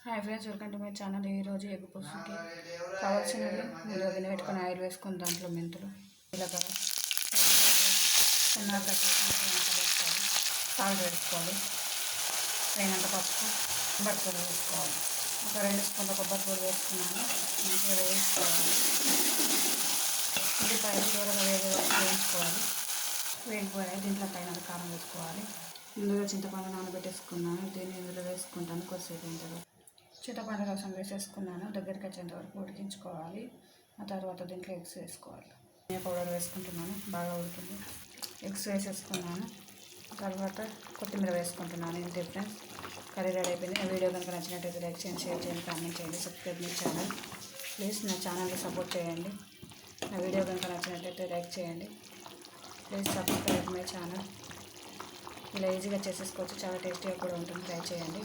Hi friends, welcome to my channel. ఈరోజు egg పులుసుకి కావాల్సినవి ముందుగా గిన్నె పెట్టుకొని ఆయిల్ వేసుకొని దాంట్లో మెంతులు, జీలకర్ర, చిన్న వేసుకోవాలి, సాల్ట్ వేసుకోవాలి, తగినంత పసుపు, కొబ్బరి పొడి వేసుకోవాలి. ఒక 2 స్పూన్ల కొబ్బరి పొడి వేసుకున్నాను. మంచిగా వేయించుకోవాలి. ఉల్లిపాయలు దూరంగా వేయించుకోవాలి. వేగిపోయాయి. దీంట్లో తగినంత కారం వేసుకోవాలి. ముందుగా చింతపండు నానబెట్టేసుకున్నాను. దీన్ని ఇందులో వేసుకుంటాను. కొద్దిసేపు ఇందులో చింతపండు రసం వేసేసుకున్నాను. దగ్గరికి వచ్చేంత వరకు ఉడికించుకోవాలి. ఆ తర్వాత దీంట్లో ఎగ్స్ వేసుకోవాలి. ధనియా పౌడర్ వేసుకుంటున్నాను. బాగా ఉడికింది. ఎగ్స్ వేసేసుకున్నాను. తర్వాత కొత్తిమీర వేసుకుంటున్నాను. ఇంతే ఫ్రెండ్స్, కర్రీ రెడీ అయిపోయింది. వీడియో కనుక నచ్చినట్టయితే లైక్ చేయండి, షేర్ చేయండి, కామెంట్ చేయండి, సబ్స్క్రైబ్ మై ఛానల్. ప్లీజ్ నా ఛానల్ని సపోర్ట్ చేయండి. నా వీడియో కనుక నచ్చినట్టయితే లైక్ చేయండి. Please subscribe my channel. ఇలా ఈజీగా చేసేసుకోవచ్చు. చాలా టేస్టీగా కూడా ఉంటుంది. ట్రై చేయండి.